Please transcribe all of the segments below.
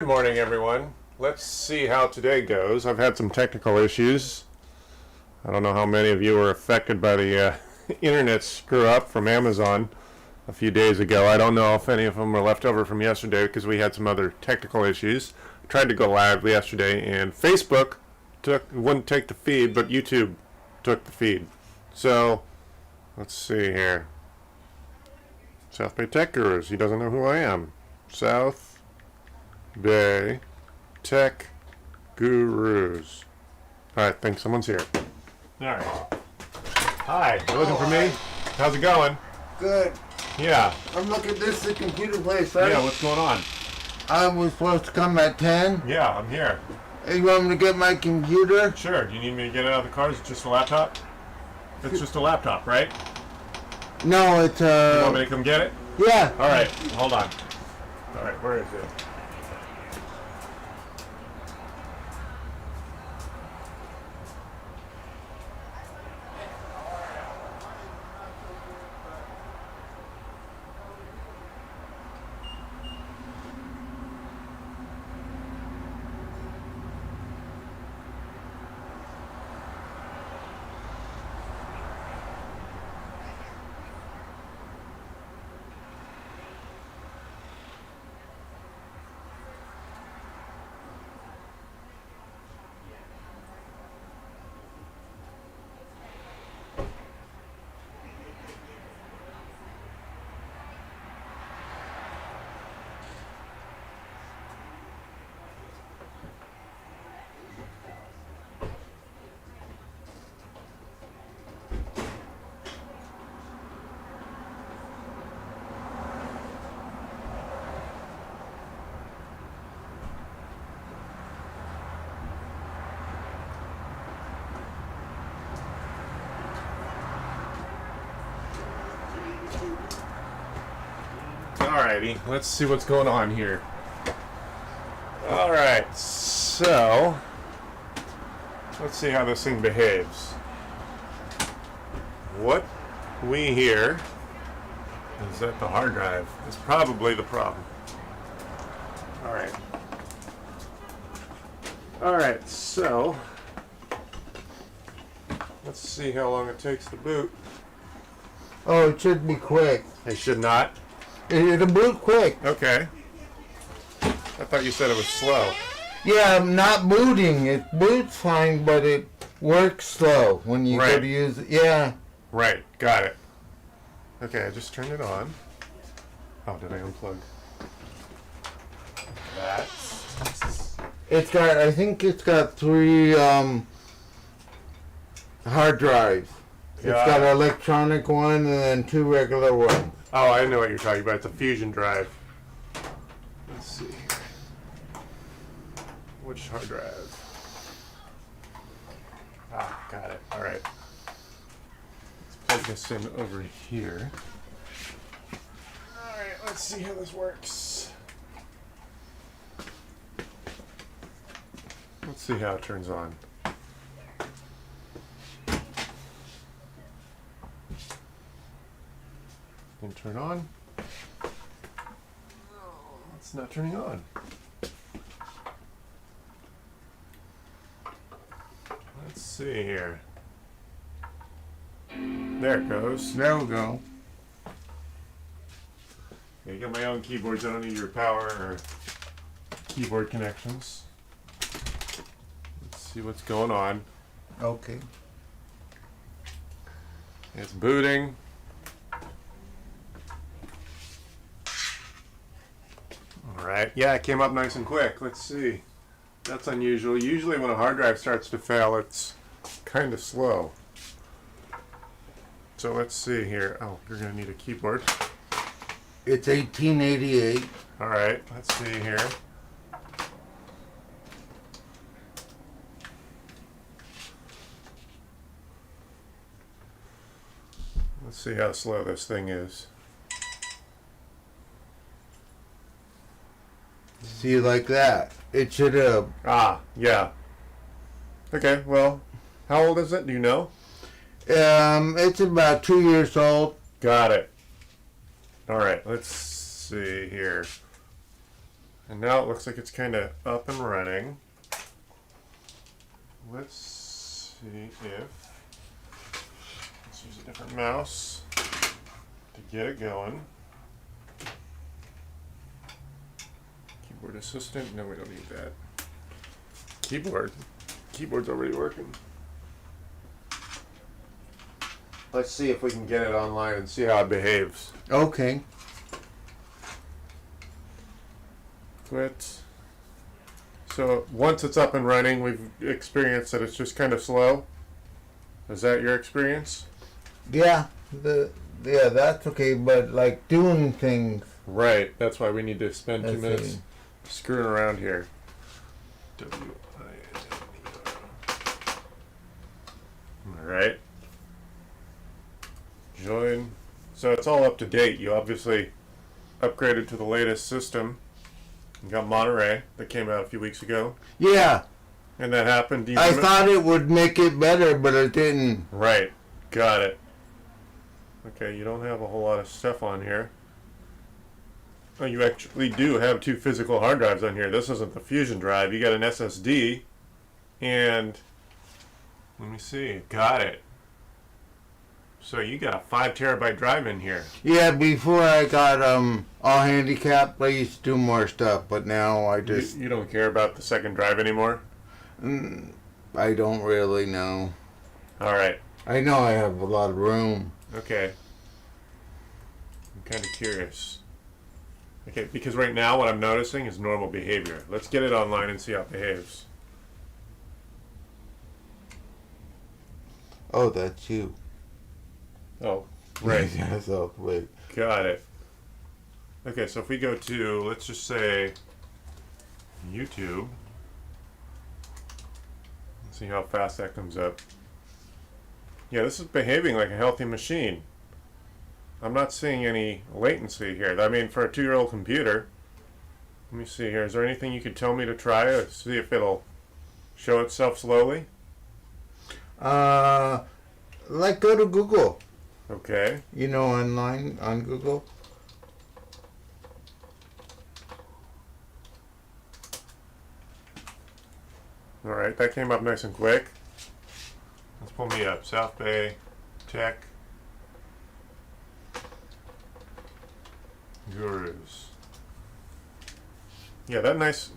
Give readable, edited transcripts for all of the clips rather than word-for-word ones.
Good morning, everyone. Let's see how today goes. I've had some technical issues. I don't know how many of you were affected by the internet screw up from Amazon a few days ago. I don't know if any of them were left over from yesterday because we had some other technical issues. I tried to go live yesterday and Facebook wouldn't take the feed, but YouTube took the feed. So let's see here. South Bay Tech Gurus. He doesn't know who I am. South Bay Tech Gurus. Alright, I think someone's here. Alright. Hi, you looking for me? How's it going? Good. Yeah. I'm looking at this the computer place, right? Yeah, what's going on? I was supposed to come at 10. Yeah, I'm here. You want me to get my computer? Sure. Do you need me to get it out of the car? Is it just a laptop? It's just a laptop, right? No, it's You want me to come get it? Yeah. Alright, hold on. Alright, where is it? Alrighty, let's see what's going on here. Alright, so let's see how this thing behaves. What we hear is that the hard drive is probably the problem. Alright. Alright, so let's see how long it takes to boot. Oh, it should be quick. It should not. It'll boot quick. Okay. I thought you said it was slow. Yeah, I'm not booting. It boots fine, but it works slow when you go to use it. Yeah. Right, got it. Okay, I just turned it on. Oh, did I unplug that? I think it's got 3 hard drives. It's got an electronic one and then 2 regular ones. Oh, I know what you're talking about. It's a fusion drive. Let's see. Which hard drive? Ah, got it. All right. Let's plug this in over here. All right, let's see how this works. Let's see how it turns on. Didn't turn on. It's not turning on. Let's see here. There it goes. There we go. Okay, I got my own keyboards. I don't need your power or keyboard connections. Let's see what's going on. Okay. It's booting. Alright, yeah, it came up nice and quick. Let's see. That's unusual. Usually when a hard drive starts to fail, it's kind of slow. So let's see here. Oh, you're going to need a keyboard. It's 1888. Alright, let's see here. Let's see how slow this thing is. See, like that. It should have. Ah, yeah. Okay, well, how old is it? Do you know? It's about 2 years old. Got it. All right, let's see here. And now it looks like it's kind of up and running. Let's see if... Let's use a different mouse to get it going. Keyboard assistant? No, we don't need that. Keyboard. Keyboard's already working. Let's see if we can get it online and see how it behaves. Okay. Quit. So once it's up and running, we've experienced that it's just kind of slow. Is that your experience? Yeah, that's okay, but like doing things. Right. That's why we need to spend 2 Let's minutes see. screwing around here. All right. Join. So it's all up to date. You obviously upgraded to the latest system. You got Monterey that came out a few weeks ago. Yeah, And that happened. Do you I remember? thought it would make it better, but it didn't. Right. Got it. Okay, you don't have a whole lot of stuff on here. Oh, you actually do have 2 physical hard drives on here. This isn't the Fusion drive. You got an SSD. And let me see. Got it. So you got a 5 terabyte drive in here. Yeah, before I got all handicapped, I used to do more stuff, but now I just You don't care about the second drive anymore? I don't really know. All right. I know I have a lot of room. Okay. I'm kind of curious. Okay, because right now what I'm noticing is normal behavior. Let's get it online and see how it behaves. Oh, that's you. Oh, right. Yeah, so wait. Got it. Okay, so if we go to, let's just say, YouTube. Let's see how fast that comes up. Yeah, this is behaving like a healthy machine. I'm not seeing any latency here. I mean, for a 2-year-old computer. Let me see here. Is there anything you could tell me to try to see if it'll show itself slowly? Like go to Google. Okay. You know, online on Google. All right, that came up nice and quick. Let's pull me up. South Bay Tech Gurus. Yeah, that nice.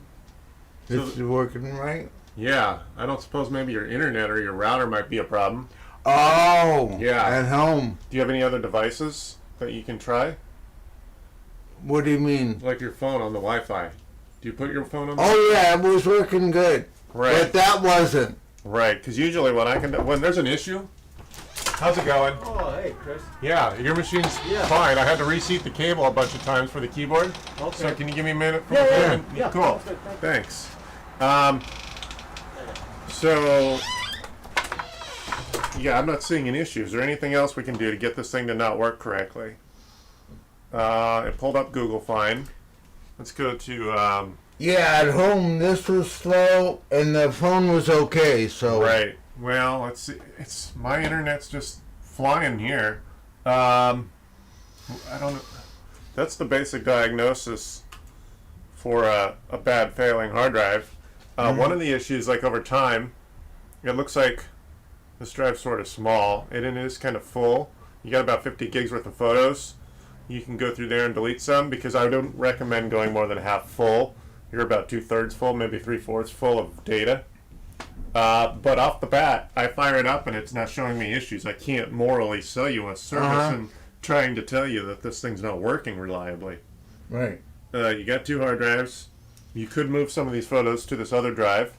This is working right. Yeah, I don't suppose maybe your internet or your router might be a problem. Oh, Yeah. at home. Do you have any other devices that you can try? What do you mean? Like your phone on the Wi-Fi. Do you put your phone on the Oh yeah, it was working good. Right. But that wasn't. Right, because usually when I can, when there's an issue. How's it going? Oh, hey, Chris. Yeah, your machine's Yeah. fine. I had to reseat the cable a bunch of times for the keyboard. Okay. So can you give me a minute? For Yeah, the yeah, payment? yeah. Cool. Sounds good. Thanks. So, yeah, I'm not seeing an issue. Is there anything else we can do to get this thing to not work correctly? It pulled up Google fine. Let's go to, Yeah, at home this was slow and the phone was okay. So right. Well, let's see. It's my internet's just flying here. I don't know. That's the basic diagnosis for a bad failing hard drive. One of the issues, like over time, it looks like this drive's sort of small. It is kind of full. You got about 50 gigs worth of photos. You can go through there and delete some because I don't recommend going more than half full. You're about 2/3 full, maybe 3/4 full of data. But off the bat, I fire it up and it's not showing me issues. I can't morally sell you a service and trying to tell you that this thing's not working reliably. right. You got 2 hard drives. You could move some of these photos to this other drive.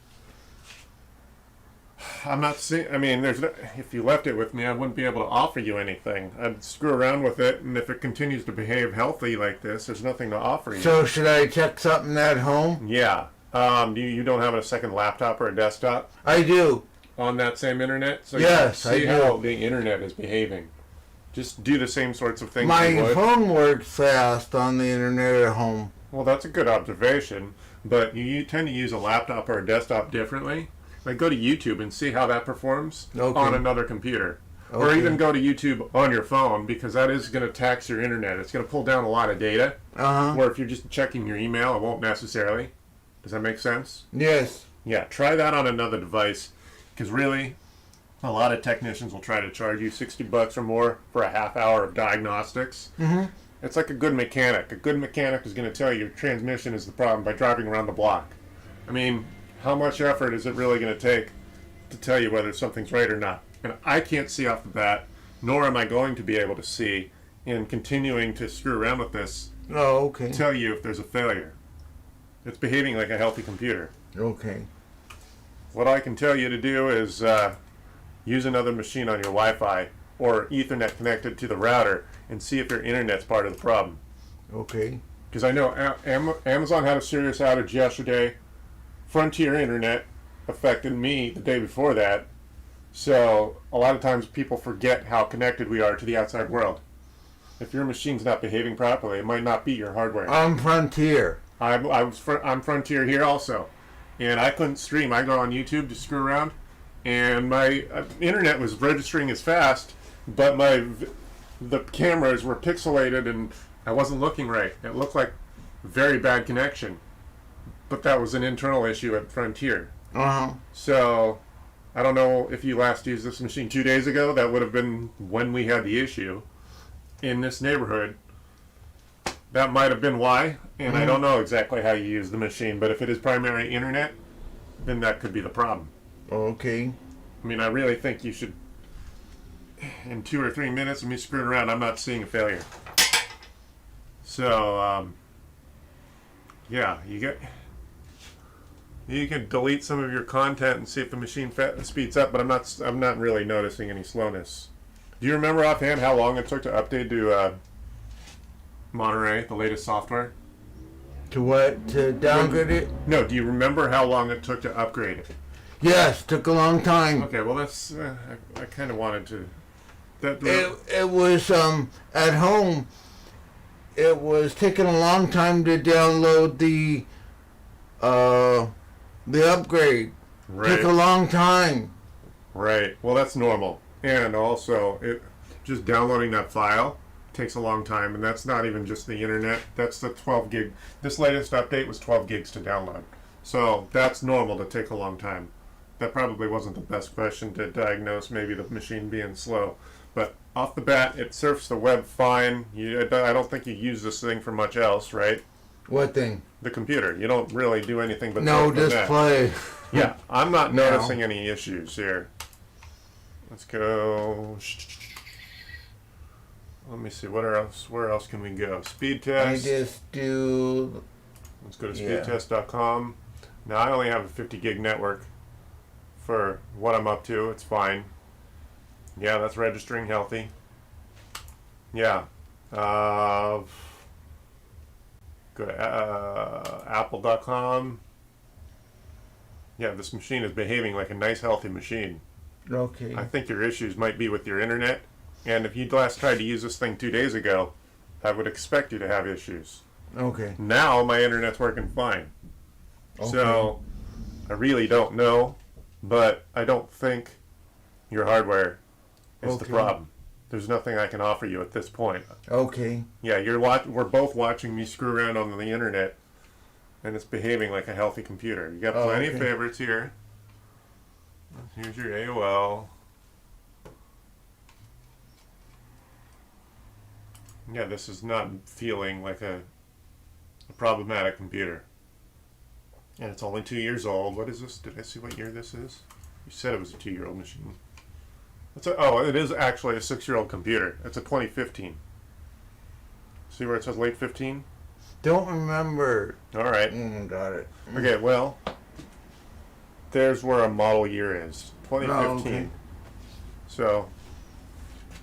I'm not seeing. I mean, if you left it with me, I wouldn't be able to offer you anything. I'd screw around with it, and if it continues to behave healthy like this, there's nothing to offer you. So should I check something at home? Yeah. You don't have a second laptop or a desktop I do. on that same internet? So Yes, you I see do. how the internet is behaving. Just do the same sorts of things you My would. phone works fast on the internet at home. Well, that's a good observation, but you tend to use a laptop or a desktop differently. Like, go to YouTube and see how that performs Okay. on another computer. Or Okay. even go to YouTube on your phone, because that is going to tax your internet. It's going to pull down a lot of data. Uh-huh. Or if you're just checking your email, it won't necessarily. Does that make sense? Yes. Yeah, try that on another device, because really, a lot of technicians will try to charge you $60 or more for a half hour of diagnostics. Mm-hmm. It's like a good mechanic. A good mechanic is going to tell you your transmission is the problem by driving around the block. I mean, how much effort is it really going to take to tell you whether something's right or not? And I can't see off the bat, nor am I going to be able to see in continuing to screw around with this, Oh, okay. tell you if there's a failure. It's behaving like a healthy computer. Okay. What I can tell you to do is use another machine on your Wi-Fi or Ethernet connected to the router and see if your internet's part of the problem. Okay. Because I know Amazon had a serious outage yesterday. Frontier Internet affected me the day before that. So a lot of times people forget how connected we are to the outside world. If your machine's not behaving properly, it might not be your hardware. I'm Frontier. I'm Frontier here also, and I couldn't stream. I go on YouTube to screw around, and my internet was registering as fast, but the cameras were pixelated and I wasn't looking right. It looked like very bad connection, but that was an internal issue at Frontier. Uh-huh. So I don't know if you last used this machine 2 days ago. That would have been when we had the issue in this neighborhood. That might have been why, and I don't know exactly how you use the machine, but if it is primary internet, then that could be the problem. Okay. I mean, I really think you should, in 2 or 3 minutes of me screwing around, I'm not seeing a failure. So, yeah, you can delete some of your content and see if the machine speeds up, but I'm not really noticing any slowness. Do you remember offhand how long it took to update to Monterey, the latest software? To what? To downgrade it? No, do you remember how long it took to upgrade it? Yes, took a long time. Okay, well that's I kind of wanted to. It was at home. It was taking a long time to download the upgrade. Right. Took a long time. Right. Well, that's normal, and also just downloading that file takes a long time, and that's not even just the internet. That's the 12 gig. This latest update was 12 gigs to download, so that's normal to take a long time. That probably wasn't the best question to diagnose maybe the machine being slow, but off the bat, it surfs the web fine. I don't think you use this thing for much else, right? What thing? The computer. You don't really do anything but No surf the net. display. Yeah, I'm not No. noticing any issues here. Let's go. Let me see. Where else can we go? Speed I test. just do. Let's go to Yeah. speedtest.com. Now I only have a 50 gig network for what I'm up to. It's fine. Yeah, that's registering healthy. Yeah. Go to apple.com. Yeah, this machine is behaving like a nice, healthy machine. Okay. I think your issues might be with your internet. And if you last tried to use this thing 2 days ago, I would expect you to have issues. Okay. Now my internet's working fine. Okay. So I really don't know, but I don't think your hardware is the Okay. problem. There's nothing I can offer you at this point. Okay. Yeah, we're both watching me screw around on the internet, and it's behaving like a healthy computer. You got plenty of okay. favorites here. Here's your AOL. Yeah, this is not feeling like a problematic computer. And it's only 2 years old. What is this? Did I see what year this is? You said it was a 2-year-old machine. It is actually a 6-year-old computer. It's a 2015. See where it says late 15? Don't remember. All right. Got it. Okay, well, there's where a model year is. 2015. okay. So,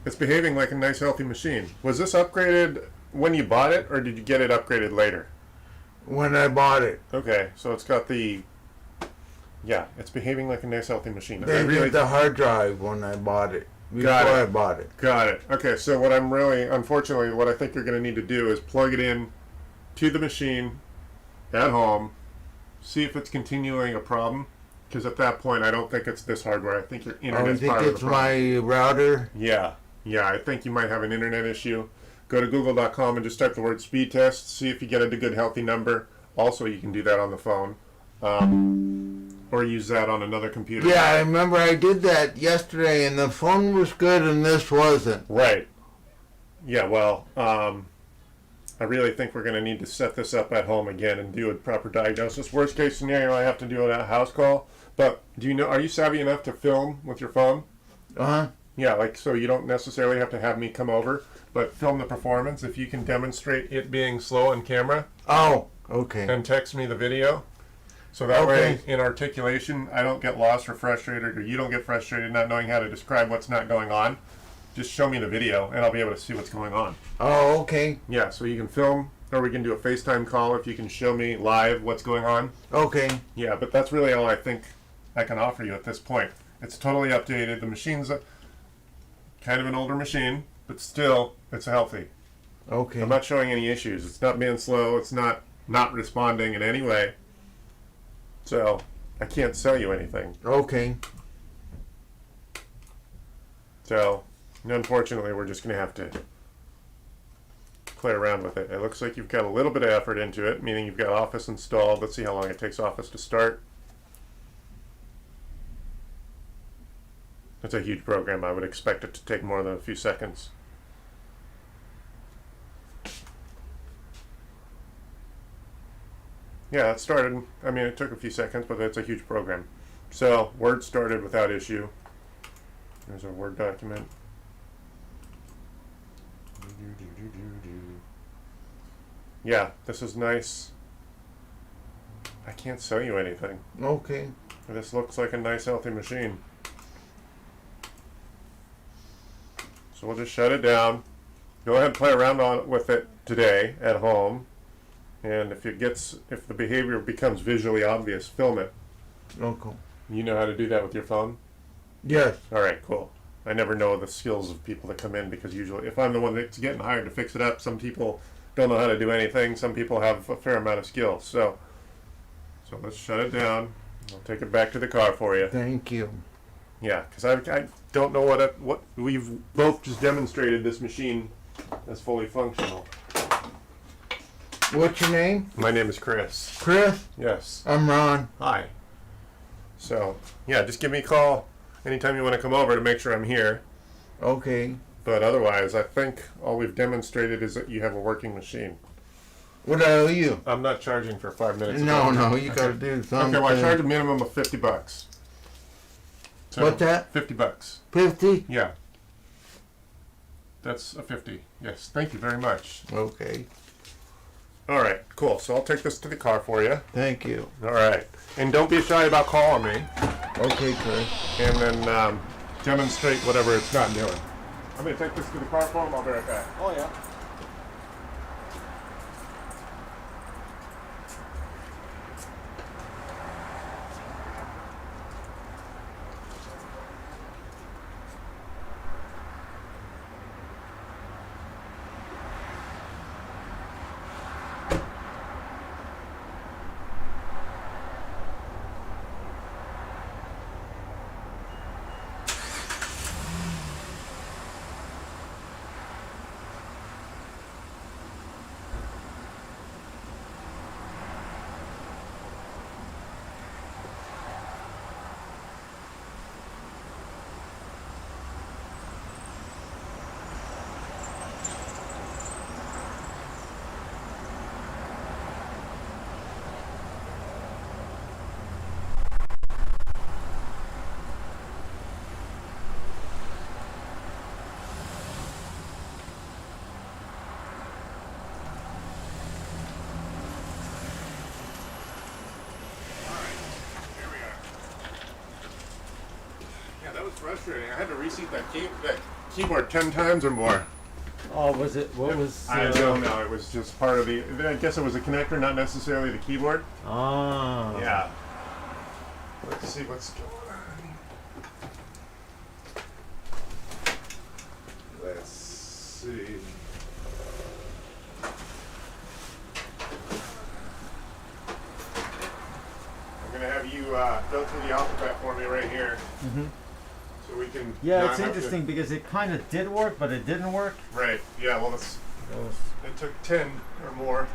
it's behaving like a nice, healthy machine. Was this upgraded when you bought it, or did you get it upgraded later? When I bought it. Okay, so it's got the... Yeah, it's behaving like a nice, healthy machine. They did the hard drive when I bought it. Before Got it. I bought it. Got it. Okay, so unfortunately, what I think you're going to need to do is plug it in to the machine at home, see if it's continuing a problem, Because at that point, I don't think it's this hardware. I think your Oh, you internet's think part of the it's problem. my router? Yeah, I think you might have an internet issue. Go to google.com and just type the word speed test. See if you get a good healthy number. Also, you can do that on the phone. Or use that on another computer. Yeah, I remember I did that yesterday, and the phone was good, and this wasn't. Right. Yeah, well, I really think we're going to need to set this up at home again and do a proper diagnosis. Worst case scenario, I have to do a house call. But are you savvy enough to film with your phone? Uh-huh. Yeah, like, so you don't necessarily have to have me come over, but film the performance. If you can demonstrate it being slow on camera, Oh, okay. and text me the video. So that Okay. way, in articulation, I don't get lost or frustrated, or you don't get frustrated not knowing how to describe what's not going on. Just show me the video, and I'll be able to see what's going on. Oh, okay. Yeah, so you can film, or we can do a FaceTime call if you can show me live what's going on. Okay. Yeah, but that's really all I think I can offer you at this point. It's totally updated. The machine's kind of an older machine, but still, it's healthy. Okay. I'm not showing any issues. It's not being slow. It's not responding in any way. So, I can't sell you anything. Okay. So, unfortunately, we're just going to have to play around with it. It looks like you've got a little bit of effort into it, meaning you've got Office installed. Let's see how long it takes Office to start. It's a huge program. I would expect it to take more than a few seconds. Yeah, it started. I mean, it took a few seconds, but it's a huge program. So, Word started without issue. There's our Word document. Yeah, this is nice. I can't sell you anything. Okay. This looks like a nice, healthy machine. So we'll just shut it down. Go ahead and play around with it today at home. And if the behavior becomes visually obvious, film it. Okay. You know how to do that with your phone? Yes. All right, cool. I never know the skills of people that come in, because usually if I'm the one that's getting hired to fix it up, some people don't know how to do anything. Some people have a fair amount of skill. So let's shut it down. I'll take it back to the car for you. Thank you. Yeah, because I don't know what we've both just demonstrated this machine as fully functional. What's your name? My name is Chris. Chris? Yes. I'm Ron. Hi. So, yeah, just give me a call anytime you want to come over to make sure I'm here. Okay. But otherwise, I think all we've demonstrated is that you have a working machine. What I owe you? I'm not charging for 5 minutes. No, you gotta do something. Okay, well, I charge a minimum of $50. So, What's that? $50. 50? Yeah. That's a 50. Yes, thank you very much. Okay. All right, cool. So I'll take this to the car for you. Thank you. All right. And don't be shy about calling me. Okay, Chris. And then demonstrate whatever it's not doing. I'm going to take this to the car for him. I'll be right back. Oh, yeah. Frustrating. I had to reseat that keyboard 10 times or more. Oh, was it? What was? I don't know. It was just part of the. I guess it was a connector, not necessarily the keyboard. Ah. Yeah. Let's see what's going on. Let's see. I'm gonna have you go through the alphabet for me right here, Mm-hmm. so we can. Yeah, not it's have interesting because it kind of did work, but it didn't work. Right. Yeah. Well, It was, it took 10 or more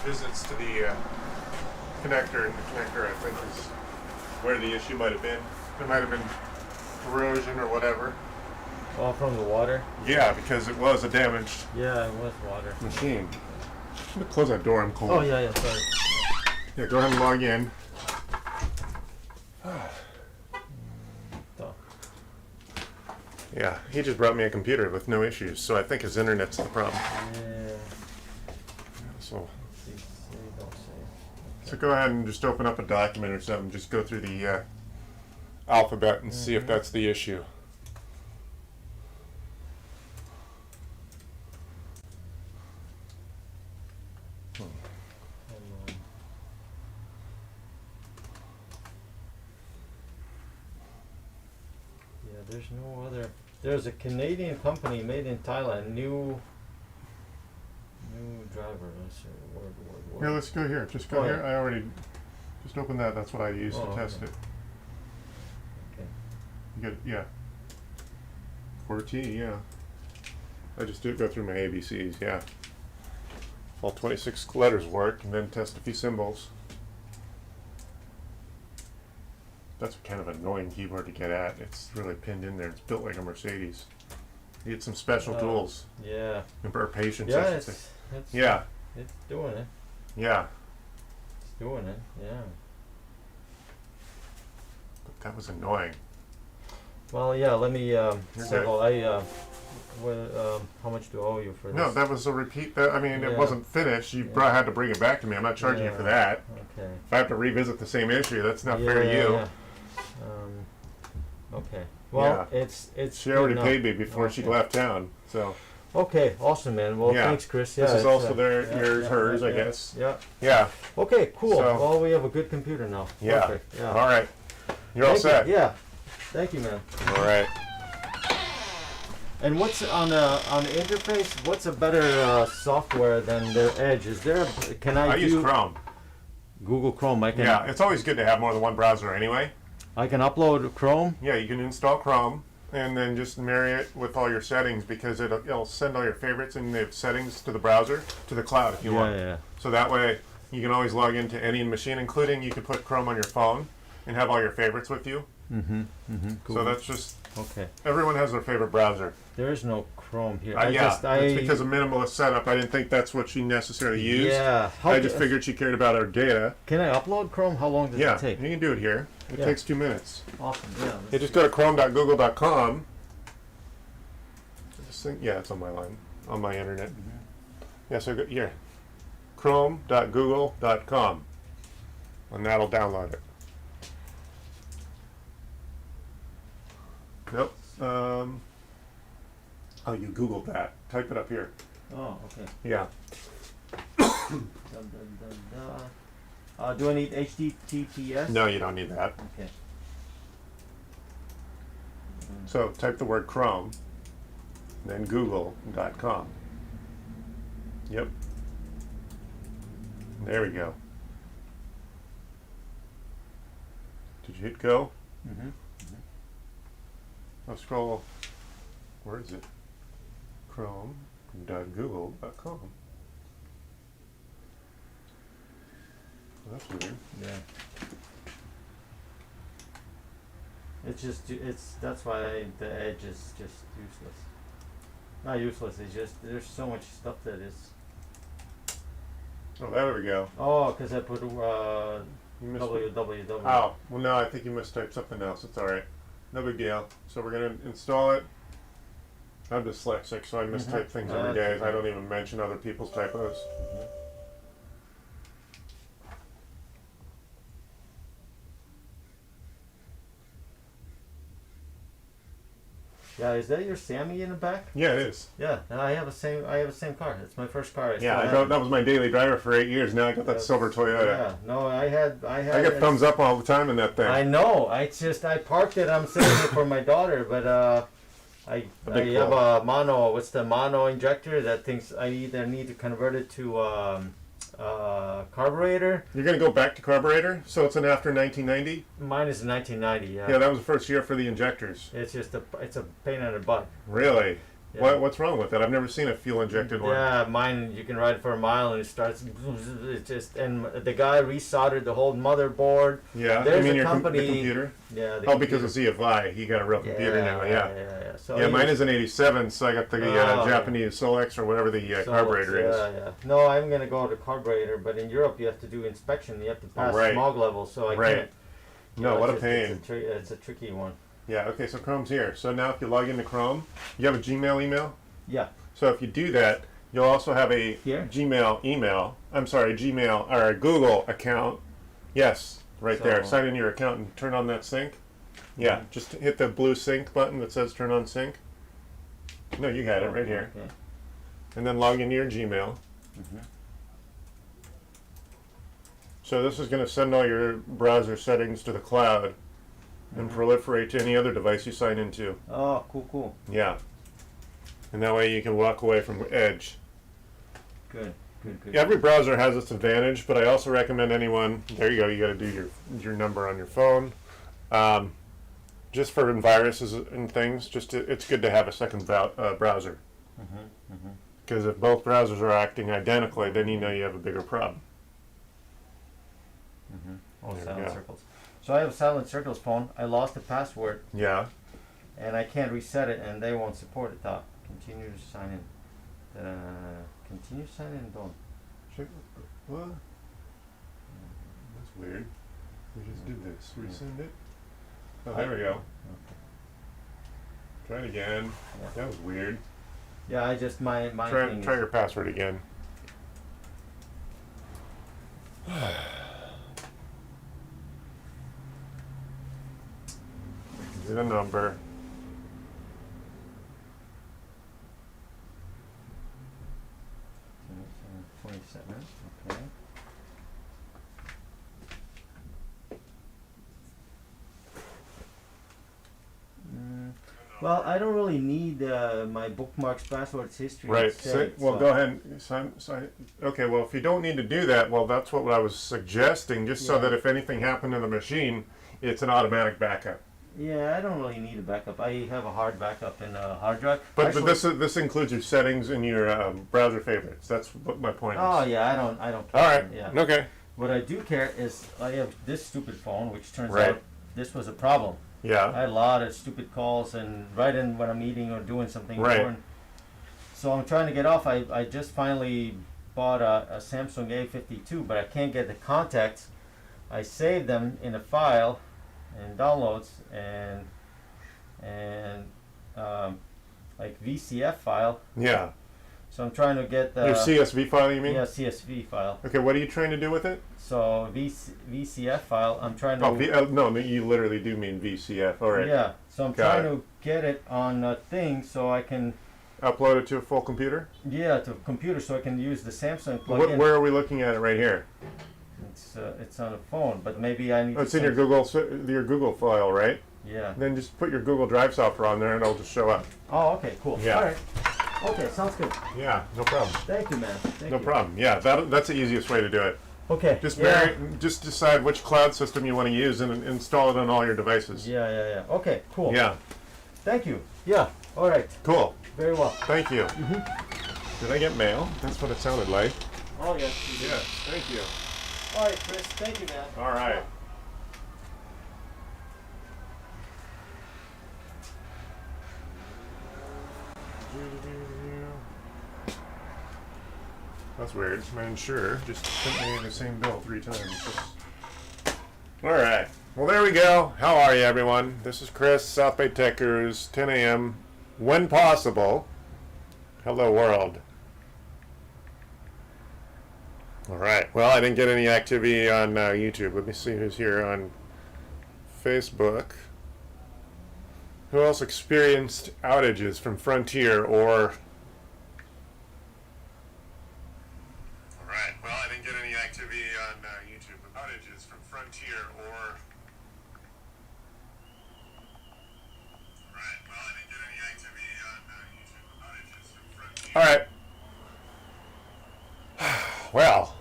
visits to the connector, and the connector I think is where the issue might have been. There might have been corrosion or whatever. all from the water. Yeah, because it was a damaged Yeah, it was water. machine. I'm gonna close that door. I'm cold. Oh yeah, sorry. Yeah. Go ahead and log in. So, Yeah, he just brought me a computer with no issues, so I think his internet's the problem. yeah. So, Let's see, don't say. so go ahead and just open up a document or something. Just go through the alphabet and see if that's the issue. Hold on. Yeah, there's no other. There's a Canadian company made in Thailand. New driver. Let's see. Word. Here, let's go here. Just go Oh, here. yeah. I already just opened that. That's what I used Oh, to test okay. it. Okay. You get, yeah. QWERTY, yeah. I just do go through my ABCs, yeah. All 26 letters work, and then test a few symbols. That's kind of an annoying keyboard to get at. It's really pinned in there. It's built like a Mercedes. You get some special tools. Yeah. Or patience, Yeah, I should say. it's Yeah, it's doing it. yeah. It's doing it. Yeah. But that was annoying. Well, yeah. Let me. You're Several. How much do I owe you for this? No, that was a repeat. I mean, Yeah. it wasn't finished. You Yeah. had to bring it back to me. I'm not charging you for Yeah. that. Okay. If I have to revisit the same issue, that's not fair to you. Yeah. Okay. Well, it's She good already enough. paid me before she Okay. left town, so Okay, awesome, man. Well, Yeah. thanks, Chris. Yeah, this is it's, also yours, hers, I yeah, guess. Yeah. Yeah, Okay, cool. So- Well, we have a good computer now. yeah. Perfect. Yeah. All right, you're all Thank set. you. Yeah. Thank you, man. All right. And what's on the interface? What's a better software than their Edge? Is there? Can I I do use Chrome. Google Chrome? I can. Yeah, it's always good to have more than one browser anyway. I can upload Chrome. Yeah, you can install Chrome and then just marry it with all your settings because it'll send all your favorites and the settings to the browser to the cloud if you want. Yeah. So that way you can always log into any machine, including you could put Chrome on your phone and have all your favorites with you. Cool. So that's just Okay. everyone has their favorite browser. There is no Chrome here. It's because of minimalist setup. I didn't think that's what she necessarily used. Yeah. I just figured she cared about our data. Can I upload Chrome? How long does Yeah, it take? you can do it here. It Yeah. takes 2 minutes. Awesome. Yeah. You just go to chrome.google.com. Yeah, it's on my line, on my internet. Yeah, so go here. Chrome.google.com. And that'll download it. Nope. Oh, you Googled that. Type it up here. Oh, okay. Yeah. Do I need HTTPS? No, you don't need that. Okay. So type the word Chrome, then google.com. Yep. There we go. Did you hit go? Mm-hmm. I'll scroll. Where is it? Chrome.google.com. That's weird. Yeah. That's why the Edge is just useless. Not useless. It's just there's so much stuff that is. Oh, there we go. Oh, because I put You missed www. Oh, well, no, I think you mistyped something else. It's all right. No big deal. So we're going to install it. I'm dyslexic, so I mistype things every day. Okay. I don't even mention other people's typos. Yeah, is that your Sammy in the back? Yeah, it is. Yeah, I have a same car. It's my first car. That was my daily driver for 8 years. Now I got that silver Toyota. Yeah, no, I had. I get thumbs up all the time in that thing. I know. I parked it. I'm saving it for my daughter, but I have a mono. What's the mono injector? That thing's. I either need to convert it to Carburetor. You're going to go back to carburetor? So it's an after 1990? Mine is 1990. Yeah, that was the first year for the injectors. It's just it's a pain in the butt. Really? Yeah. What's wrong with it? I've never seen a fuel-injected one. Yeah, mine, you can ride it for a mile and it starts, it just, and the guy resoldered the whole motherboard. Yeah, There's you mean a your company, the computer? Yeah. Oh, because of CFI, he got a real computer now, yeah. So Yeah, mine is an 87, so I got the Japanese Solex or whatever the carburetor is. Yeah. No, I'm going to go to carburetor, but in Europe you have to do inspection. You have to pass smog levels, so I can't. No, what a pain. It's a tricky one. Yeah, okay, so Chrome's here. So now if you log into Chrome, you have a Gmail email? Yeah. So if you do that, you'll also have a Gmail or a Google account. Yes, right there. Sign in your account and turn on that sync. Yeah, just hit the blue sync button that says turn on sync. No, you got it right here. Okay. And then log into your Gmail. So this is going to send all your browser settings to the cloud and proliferate to any other device you sign into. Oh, cool. Yeah. And that way you can walk away from Edge. Good. Every browser has its advantage, but I also recommend anyone, there you go, you got to do your number on your phone. Just for viruses and things, it's good to have a second browser. Because if both browsers are acting identically, then you know you have a bigger problem. Silent Circles. So I have a Silent Circles phone. I lost the password. Yeah. And I can't reset it, and they won't support it. Continue to sign in. Continue to sign in. Don't. Check. What? That's weird. We just did this. Resend it. Oh, there we go. Okay. Try it again. Yeah. That was weird. Yeah, I just my thing Try your password again. Do the number. 27. Okay. Well, I don't really need my bookmarks, passwords, history. Right. Saved, Well, go ahead and sign. Okay. Well, if you don't need to do that, well, that's what I was suggesting, just so that if anything happened to the machine, it's an automatic backup. Yeah, I don't really need a backup. I have a hard backup in a hard drive. But this includes your settings and your browser favorites. That's what my point is. Oh yeah, I don't care. All right. Yeah. Okay. What I do care is I have this stupid phone, which turns out this was a problem. Yeah. I had a lot of stupid calls, and right in when I'm eating or doing something important. So I'm trying to get off. I just finally bought a Samsung A52, but I can't get the contacts. I saved them in a file and downloads and like VCF file. Yeah. So I'm trying to get the Your CSV file, you mean? Yeah, CSV file. Okay, what are you trying to do with it? So VCF file, I'm trying to. Oh, no, you literally do mean VCF. All right. Yeah. So I'm trying to get it on a thing so I can upload it to a full computer. Yeah, to a computer so I can use the Samsung plug-in. Where are we looking at it right here? It's on a phone, but maybe I need. Oh, it's in your Google file, right? Yeah. Then just put your Google Drive software on there, and it'll just show up. Oh, okay, cool. Yeah. All right. Okay, sounds good. Yeah, no problem. Thank you, man. No problem. Yeah, that's the easiest way to do it. Okay. Just decide which cloud system you want to use and install it on all your devices. Yeah. Okay, cool. Yeah. Thank you. Yeah. All right. Cool. Very well. Thank you. Mm-hmm. Did I get mail? That's what it sounded like. Oh, yes. Yes. Thank you. All right, Chris. Thank you, man. All right. That's weird. My insurer just sent me the same bill 3 times. All right. Well, there we go. How are you, everyone? This is Chris, South Bay Tech Gurus, 10 a.m. when possible. Hello, world. All right. Well, I didn't get any activity on YouTube. Let me see who's here on Facebook. Who else experienced outages from Frontier or... Alright, well, I didn't get any activity on YouTube. Outages from Frontier or... Alright, well, I didn't get any activity on YouTube. Outages from Frontier. Alright. Well,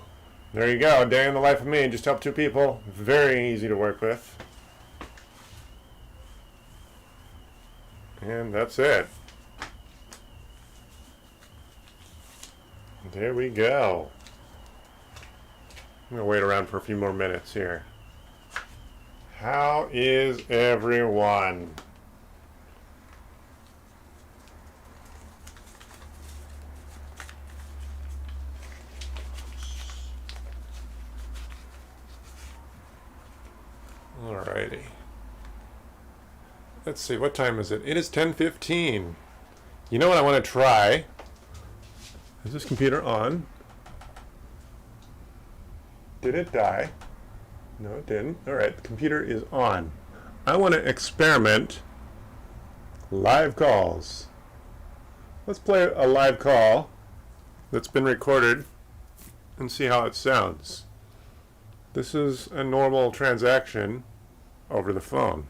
there you go. A day in the life of me. Just help two people. Very easy to work with. And that's it. There we go. I'm going to wait around for a few more minutes here. How is everyone? Alrighty. Let's see, what time is it? It is 10:15. You know what I want to try? Is this computer on? Did it die? No, it didn't. Alright, the computer is on. I want to experiment live calls. Let's play a live call that's been recorded and see how it sounds. This is a normal transaction over the phone.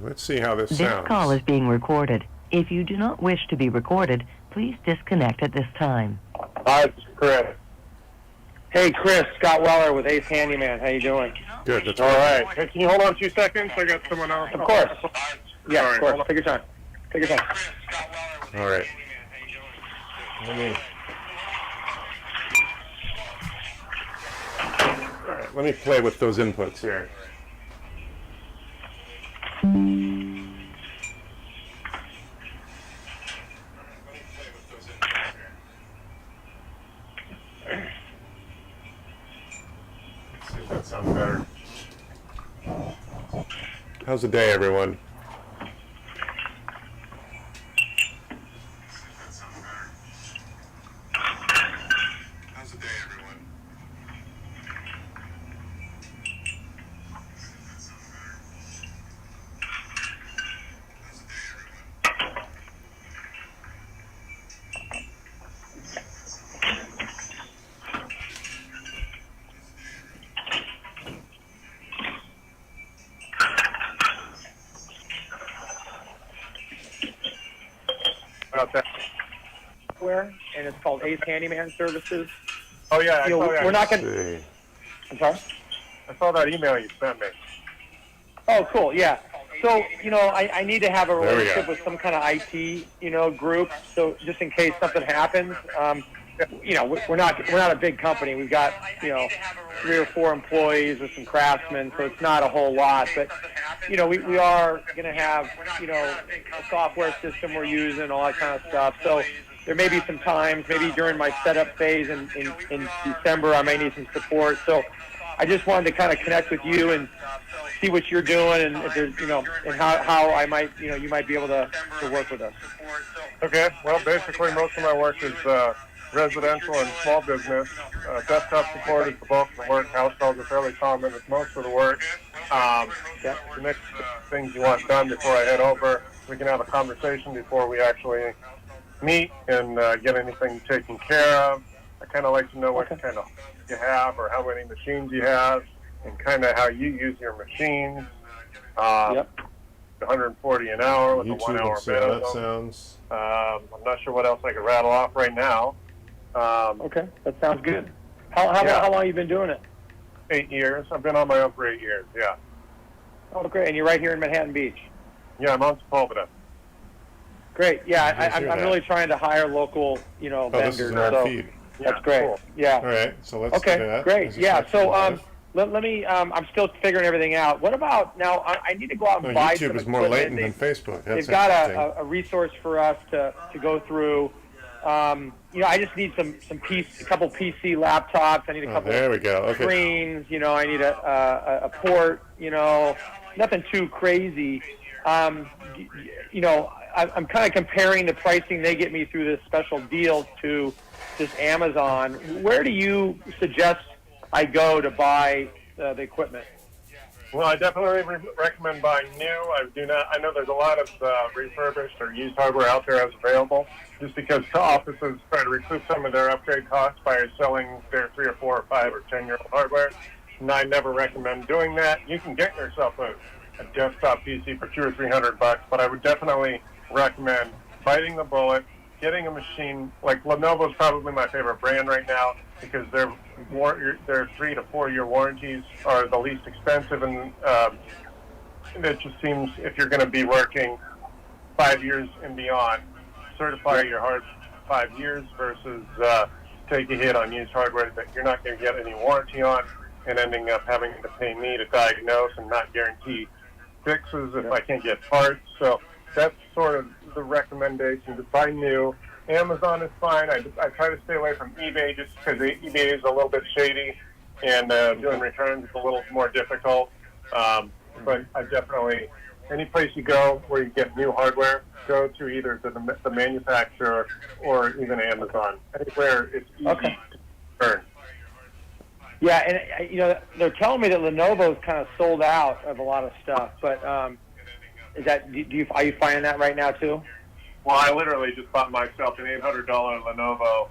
Let's see how this sounds. This call is being recorded. If you do not wish to be recorded, please disconnect at this time. Hi, this is Chris. Hey, Chris, Scott Weller with Ace Handyman. How you doing? Good. That's All right. right. Hey, can you hold on 2 seconds? I got someone else. Of course. Yeah, of course. Take your time. Take your time. All right. Let me play with those inputs here. Let's see if that sounds better. How's the day, everyone? How's the day, everyone? About that software, and it's called Ace Handyman Services. Oh yeah, I You know, saw that. we're not going to... See. I'm sorry? I saw that email you sent me. Oh, cool, yeah. So, you know, I need to have a There we relationship go. with some kind of IT, you know, group. So just in case something happens, you know, we're not a big company. We've got, you know, 3 or 4 employees with some craftsmen, so it's not a whole lot. But, you know, we are going to have, you know, a software system we're using, all that kind of stuff. So there may be some times, maybe during my setup phase in December, I may need some support. So I just wanted to kind of connect with you and see what you're doing, and if there's, you know, and how I might, you know, you might be able to work with us. Okay, well basically most of my work is residential and small business. Desktop support is the bulk of the work. House calls are fairly common. It's most of the work. The next things you want done before I head over, we can have a conversation before we actually meet and get anything taken care of. I kind of like to know what kind of you have or how many machines you have and kind of how you use your machines. 140 an hour with a 1 hour and see how that minimum. sounds. I'm not sure what else I could rattle off right now. Okay, that sounds good. How long have you been doing it? 8 years. I've been on my own for 8 years, yeah. Oh, great. And you're right here in Manhattan Beach. Yeah, I'm on Sepulveda. Great. Yeah, I hear I'm that. really trying to hire local, you know, Oh, this vendors. is our so feed. that's great. Cool. Yeah. All right, so let's do Okay, that. great. This is Yeah. actually So live. let me. I'm still figuring everything out. What about now? I need to go out and No, buy YouTube some is more equipment. latent than Facebook. That's They've got interesting. a resource for us to go through. You know, I just need a couple PC laptops. I need a couple there we go. Okay. screens. You know, I need a port. You know, nothing too crazy. You know, I'm kind of comparing the pricing they get me through this special deal to just Amazon. Where do you suggest I go to buy the equipment? Well, I definitely recommend buying new. I know there's a lot of refurbished or used hardware out there as available, just because offices try to recoup some of their upgrade costs by selling their 3 or 4 or 5 or 10-year-old hardware. And I never recommend doing that. You can get yourself a desktop PC for $200 or $300, but I would definitely recommend biting the bullet, getting a machine like Lenovo is probably my favorite brand right now because their 3 to 4 year warranties are the least expensive, and it just seems if you're going to be working 5 years and beyond, certify your hardware 5 years versus take a hit on used hardware that you're not going to get any warranty on, and ending up having to pay me to diagnose and not guarantee fixes if I can't get parts. So that's sort of the recommendation, to buy new. Amazon is fine. I try to stay away from eBay just because eBay is a little bit shady, and doing returns is a little more difficult. But I definitely, any place you go where you get new hardware, go to either the manufacturer or even Amazon. Anywhere it's easy to return. Yeah, and they're telling me that Lenovo's kind of sold out of a lot of stuff, but is that are you finding that right now too? Well, I literally just bought myself an $800 Lenovo,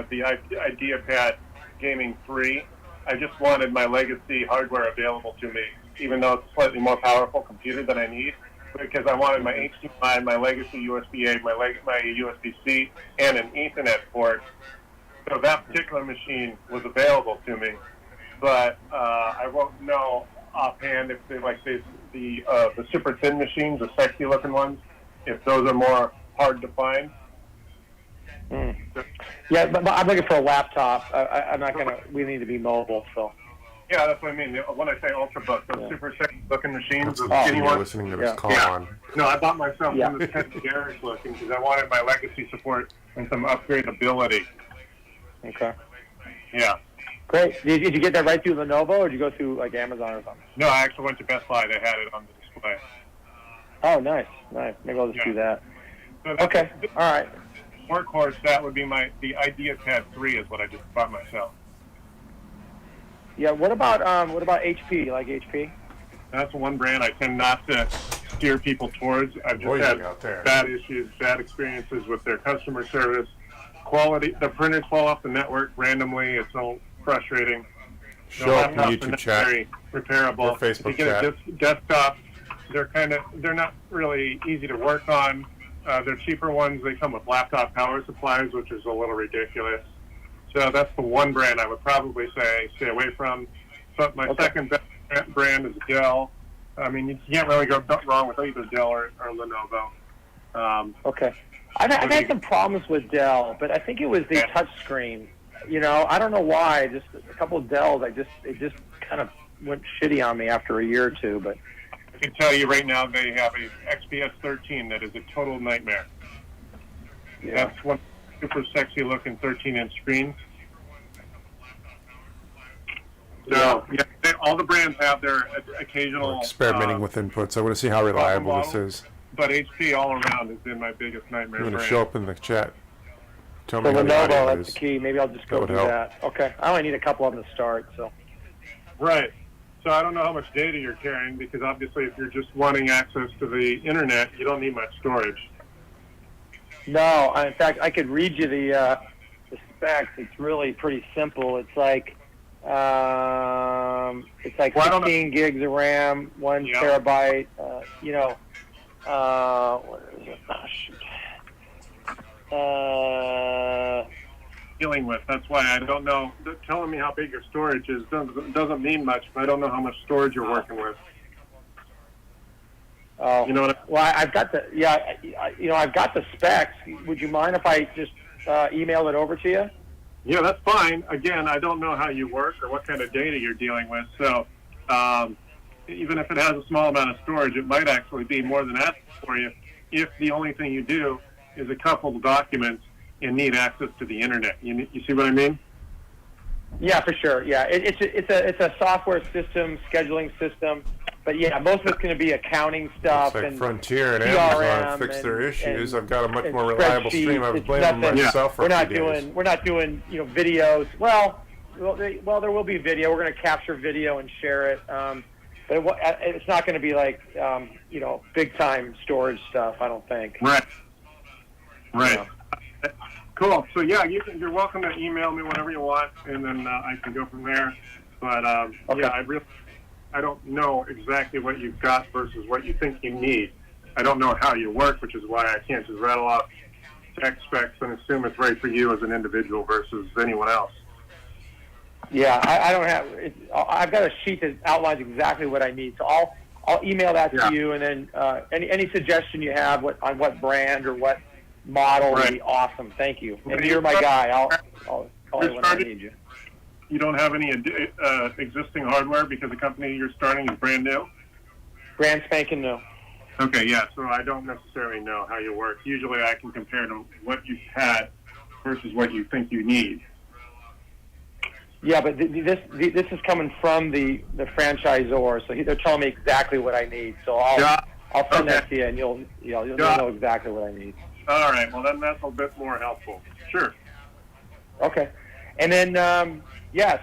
the IdeaPad Gaming 3. I just wanted my legacy hardware available to me, even though it's a slightly more powerful computer than I need, because I wanted my HDMI, my legacy USB-A, my USB-C, and an Ethernet port. So that particular machine was available to me, but I won't know offhand if they the super thin machines, the sexy looking ones, if those are more hard to find. Yeah, but I'm looking for a laptop. I'm not gonna. We need to be mobile, so. Yeah, that's what I mean. When I say ultrabook, those super sexy looking machines, those That's skinny you're ones. listening to this call on. No, I bought myself one that's kind of garish looking because I wanted my legacy support and some upgradability. Okay. Yeah. Great. Did you get that right through Lenovo, or did you go through like Amazon or something? No, I actually went to Best Buy. They had it on the display. Oh, nice. Maybe I'll just do that. So Okay. All right. Workhorse, that would be the IdeaPad 3 is what I just bought myself. Yeah. What about HP? You like HP? That's one brand I tend not to steer people towards. I've just had bad issues, bad experiences with their customer service. Quality, the printers fall off the network randomly. It's so frustrating. Show up in YouTube chat repairable. or Facebook if you get chat. a desktop, they're not really easy to work on. They're cheaper ones. They come with laptop power supplies, which is a little ridiculous. So that's the one brand I would probably say stay away from. But my second best brand is Dell. I mean, you can't really go wrong with either Dell or Lenovo. Okay. I've had some problems with Dell, but I think it was the touch screen. I don't know why. Just a couple of Dells, it just kind of went shitty on me after a year or two. But I can tell you right now, they have a XPS 13 that is a total nightmare. Yeah. That's one super sexy looking 13-inch screen. So all the brands have their occasional experimenting with inputs. I want to see how reliable this is. But HP all around has been my biggest nightmare. I'm going to show up in the chat. Tell so me how the audio Lenovo, that's is. the key. Maybe I'll just go do that. Okay. I only need a couple of them to start. So. Right. So I don't know how much data you're carrying, because obviously if you're just wanting access to the internet, you don't need much storage. No. In fact, I could read you the specs. It's really pretty simple. It's like 16 gigs of RAM, 1 terabyte. What is it? Oh, shoot. Dealing with. That's why I don't know. Telling me how big your storage is doesn't mean much. But I don't know how much storage you're working with. Oh, you know what? Well, I've got I've got the specs. Would you mind if I just email it over to you? Yeah, that's fine. Again, I don't know how you work or what kind of data you're dealing with. So even if it has a small amount of storage, it might actually be more than that for you if the only thing you do is a couple of documents and need access to the internet. You see what I mean? Yeah, for sure. Yeah, it's a software system, scheduling system. But yeah, most of it's going to be accounting stuff. It's like and Frontier and CRM Amazon fix their issues. I've got a much more reliable stream. I was blaming myself for a few days. We're not doing videos. Well, there will be video. We're going to capture video and share it. But it's not going to be like big time storage stuff. I don't think. Right. Cool. So yeah, you're welcome to email me whatever you want, and then I can go from there. But okay. I don't know exactly what you've got versus what you think you need. I don't know how you work, which is why I can't just rattle off tech specs and assume it's right for you as an individual versus anyone else. Yeah, I don't have. I've got a sheet that outlines exactly what I need, so I'll email that to you, and then any suggestion you have on what brand or what model would be awesome. Thank you. And you're my guy. I'll call you when I need you. You don't have any existing hardware because the company you're starting is brand new? Brand spanking new. Okay, yeah, so I don't necessarily know how you work. Usually I can compare to what you've had versus what you think you need. Yeah, but this is coming from the franchisor, so they're telling me exactly what I need. So I'll send that to you, and you'll know exactly what I need. All right, well then that's a bit more helpful. Sure. Okay, and then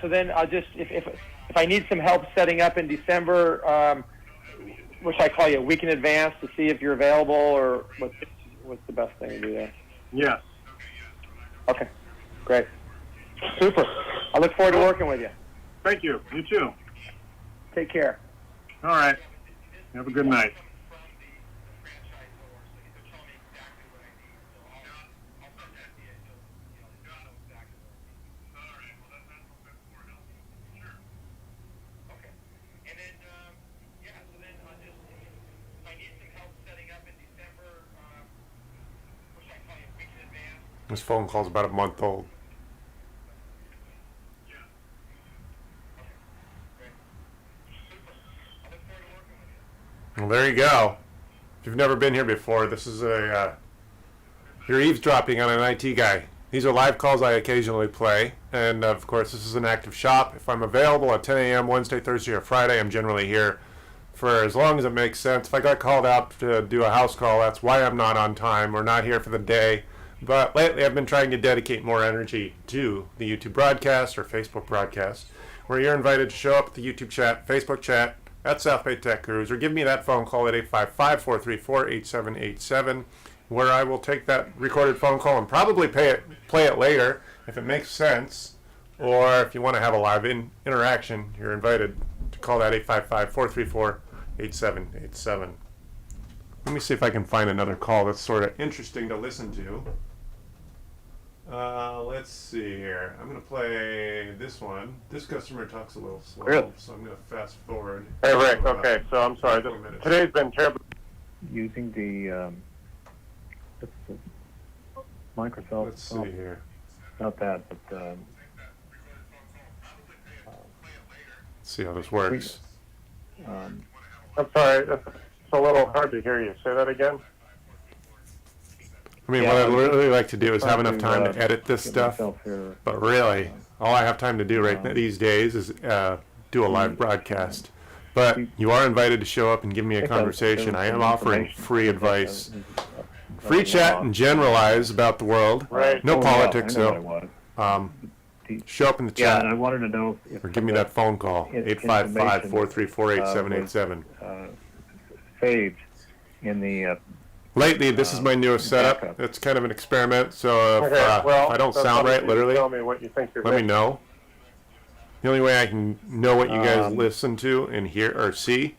so then I'll just if I need some help setting up in December, what should I call you a week in advance to see if you're available, or what's the best thing to do there? Yes. Okay, great. Super. I look forward to working with you. Thank you. You too. Take care. All right. Have a good night. This phone call's about a month old. Well, there you go. If you've never been here before, this is you're eavesdropping on an IT guy. These are live calls I occasionally play, and of course this is an active shop. If I'm available at 10 a.m. Wednesday, Thursday, or Friday, I'm generally here for as long as it makes sense. If I got called out to do a house call, that's why I'm not on time or not here for the day. But lately I've been trying to dedicate more energy to the YouTube broadcast or Facebook broadcast, where you're invited to show up at the YouTube chat, Facebook chat, at South Bay Tech Gurus, or give me that phone call at 855-434-8787, where I will take that recorded phone call and probably play it later if it makes sense, or if you want to have a live interaction, you're invited to call that 855-434-8787. Let me see if I can find another call that's sort of interesting to listen to. Let's see here. I'm going to play this one. This customer talks a little slow, so I'm going to fast forward. Hey, Rick. Okay, so I'm sorry. Today's been terrible. Using the Microsoft. Let's see here. Not that, but Let's see how this works. I'm sorry. It's a little hard to hear you. Say that again. I mean, what I'd really like to do is have enough time to edit this stuff, but really, all I have time to do these days is do a live broadcast. But you are invited to show up and give me a conversation. I am offering free advice, free chat and generalize about the world. Right. No politics, though. Show up in the yeah, chat, and I wanted to know if or give me that phone call, 855-434-8787. saved in the Lately, this is my newest setup. backup. It's kind of an experiment, so if, Okay, well, if I don't so sound right, you literally, tell me what you think you're let me missing. know. The only way I can know what you guys listen to and hear or see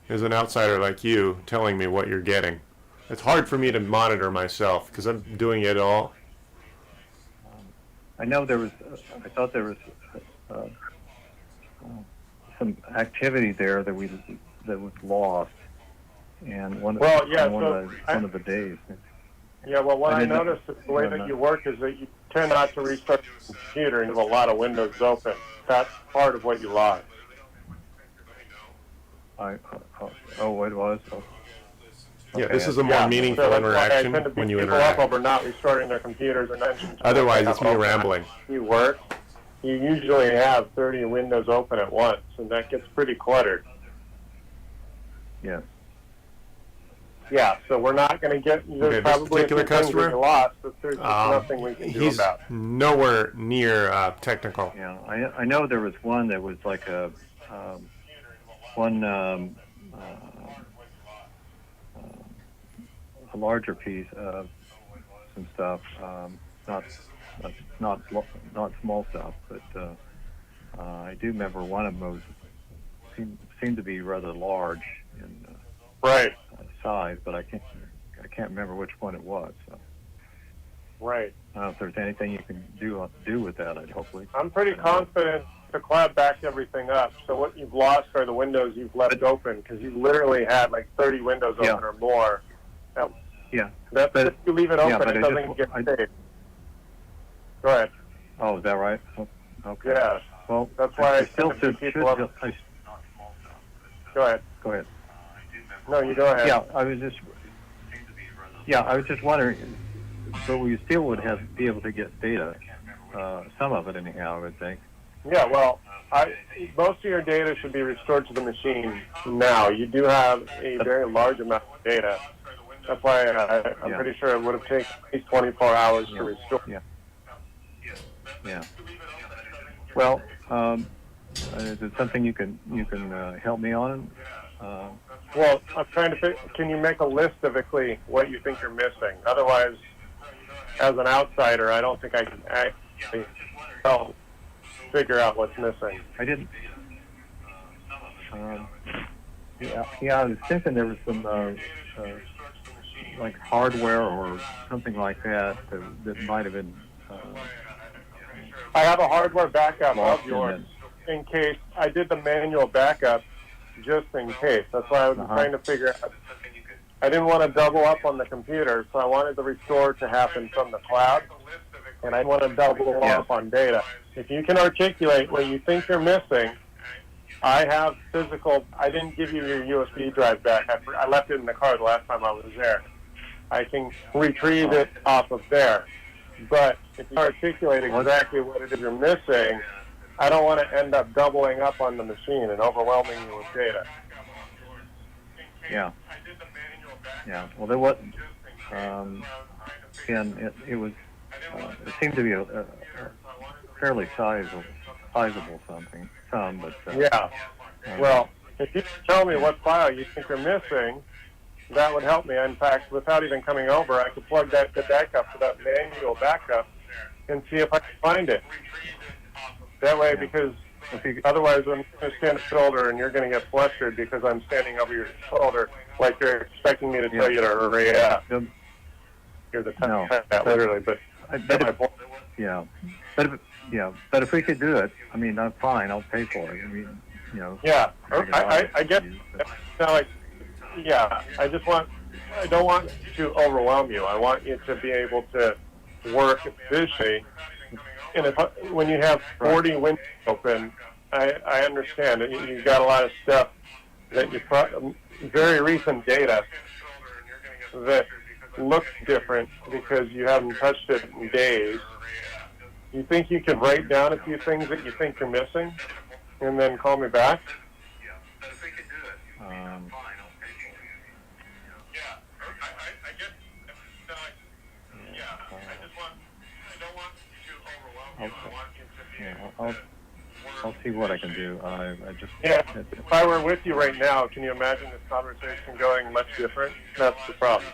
is an outsider like you telling me what you're getting. It's hard for me to monitor myself because I'm doing it all. I know there was. I thought there was some activity there that was lost, and one of the days. Yeah, well, what I didn't know- noticed is the way that you work is that you tend not to restart the computer and have a lot of windows open. That's part of what you lost. It was. Yeah, this Okay. is a more meaningful so that's why I interaction tend to beat when you people interact. up over not restarting their computers or not. Otherwise, it's me rambling. You work. You usually have 30 windows open at once, and that gets pretty cluttered. Yes. Yeah, so we're not going to get. There's Okay, this probably a few particular things customer, that you lost, but there's just nothing we can do He's about. nowhere near technical. Yeah, I know there was one that was like a larger piece of some stuff, not small stuff, but I do remember one of them seemed to be rather large in Right. size, but I can't remember which one it was. So. Right. I don't know if there's anything you can do with that. Hopefully. I'm pretty confident the cloud backed everything up. So what you've lost are the windows you've left open, because you literally had like 30 windows open or more. Yeah. That's But if you leave it open, but it doesn't get saved. Go ahead. Oh, is that right? Okay. Yeah. Well, That's why I still should people up. Go ahead. Go ahead. No, you go ahead. Yeah, I was just wondering, but we still would be able to get data, some of it anyhow, I would think. Yeah, well, most of your data should be restored to the machine now. You do have a very large amount of data. That's why I'm pretty sure it would have taken at least 24 hours to restore. Yeah. Well, is it something you can help me on? Well, I'm trying to can you make a list of exactly what you think you're missing? Otherwise, as an outsider, I don't think I can actually help figure out what's missing. I didn't. I was thinking there was some like hardware or something like that that might have been. I have a hardware backup of yours in case I did the manual backup, just in case. That's why I was trying to figure out. I didn't want to double up on the computer, so I wanted the restore to happen from the cloud, and I want to double up on data. If you can articulate what you think you're missing, I have physical. I didn't give you your USB drive back. I left it in the car the last time I was there. I can retrieve it off of there. But if you articulate exactly what it is you're missing, I don't want to end up doubling up on the machine and overwhelming you with data. Yeah. Well, there was, and it was. It seemed to be a fairly sizable something. But Well, if you tell me what file you think you're missing, that would help me. In fact, without even coming over, I could plug that back up to that manual backup and see if I can find it. That way, because otherwise I'm going to stand shoulder and you're going to get flustered because I'm standing over your shoulder like you're expecting me to tell you to hurry up. You're the time literally, but but if we could do it, I mean, I'm fine. I'll pay for it. I mean, Yeah, I get. Like, I don't want to overwhelm you. I want you to be able to work efficiently. And when you have 40 windows open, I understand that you've got a lot of stuff that very recent data that looks different because you haven't touched it in days. You think you could write down a few things that you think you're missing and then call me back? I'll see what I can do. If I were with you right now, can you imagine this conversation going much different? That's the problem.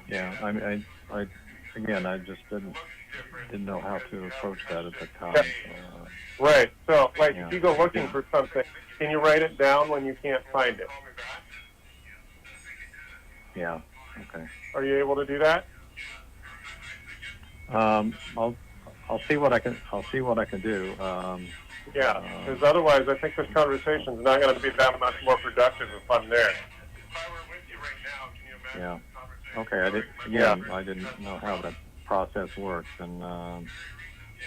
Yeah, I just didn't know how to approach that at the time. Right. So, if you go looking for something, can you write it down when you can't find it? Yeah. Okay. Are you able to do that? I'll see what I can. I'll see what I can do. Because otherwise, I think this conversation is not going to be that much more productive if I'm there. Yeah. Okay. I didn't know how that process works, and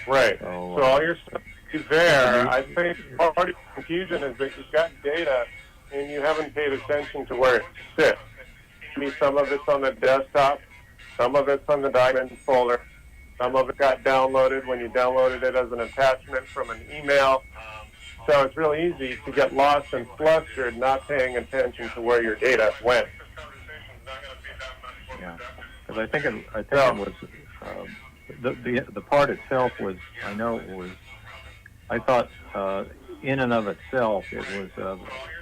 right. So all your stuff is there. I think part of the confusion is that you've got data and you haven't paid attention to where it sits. Maybe some of it's on the desktop, some of it's on the document folder, some of it got downloaded when you downloaded it as an attachment from an email. So it's really easy to get lost and flustered not paying attention to where your data went. Yeah, because I think it was the part itself was, I know it was, I thought in and of itself it was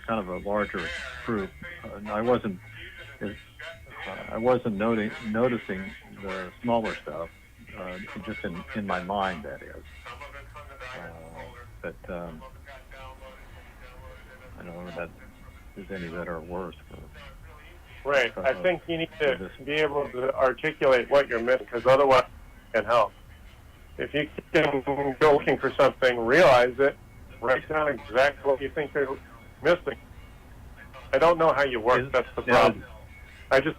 kind of a larger group. I wasn't noticing the smaller stuff, just in my mind, that is. But I don't know if that is any better or worse. Right. I think you need to be able to articulate what you're missing, because otherwise it can help. If you can go looking for something, realize it, write down exactly what you think you're missing. I don't know how you work. That's the problem. I just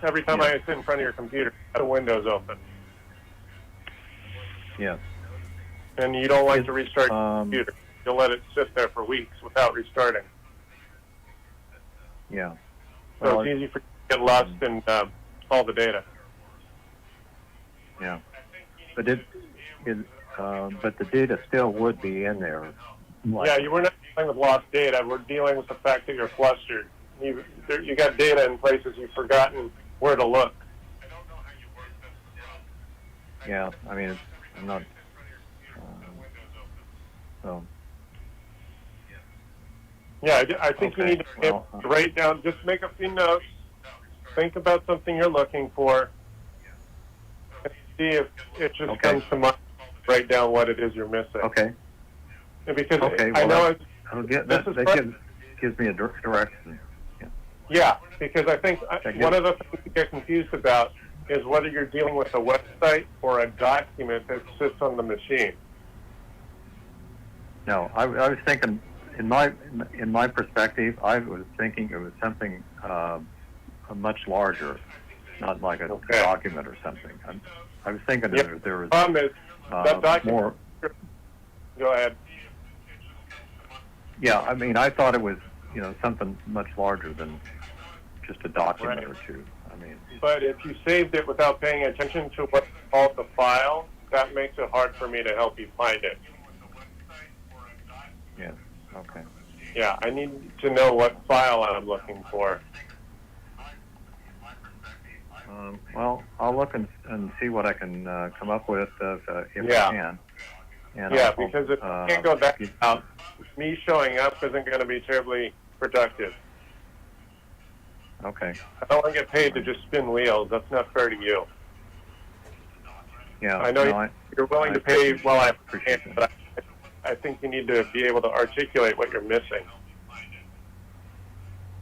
every time I sit in front of your computer, the window's open. Yeah. And you don't like to restart your computer. You'll let it sit there for weeks without restarting. Yeah. So it's easy for you to get lost in all the data. Yeah. But but the data still would be in there. Yeah, you were not dealing with lost data. We're dealing with the fact that you're flustered. You got data in places you've forgotten where to look. Yeah, I mean, I'm not. So. Yeah, I think you need to be able to write down, just make a few notes, think about something you're looking for, and see if it just comes to mind. Write down what it is you're missing. Okay. Because well, I know that gives me a direction. Yeah, because I think one of the things you get confused about is whether you're dealing with a website or a document that sits on the machine. No, I was thinking, in my perspective, I was thinking it was something much larger, not like a document or something. I was thinking there was. The problem is that document. More. Go ahead. Yeah, I mean, I thought it was something much larger than just a document or two. I mean. But if you saved it without paying attention to what's called the file, that makes it hard for me to help you find it. Yeah. Okay. Yeah, I need to know what file I'm looking for. Well, I'll look and see what I can come up with if I can. And because if you can't go back out, me showing up isn't going to be terribly productive. Okay. I don't want to get paid to just spin wheels. That's not fair to you. Yeah. I know you're willing to pay well, I appreciate it, but I think you need to be able to articulate what you're missing.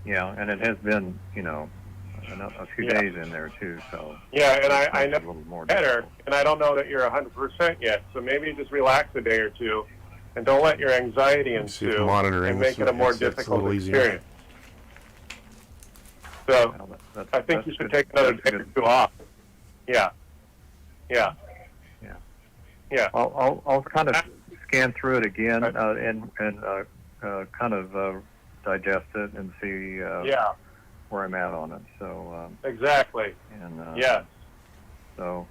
Yeah, and it has been, a few days in there too, so. Yeah, and I know a little more better, and I don't know that you're 100% yet, so maybe just relax a day or two, and don't let your anxiety ensue, and make it a more difficult experience. So, I think you should take another day or two off. Yeah. I'll kind of scan through it again and kind of digest it and see where I'm at on it. So exactly. And yes. So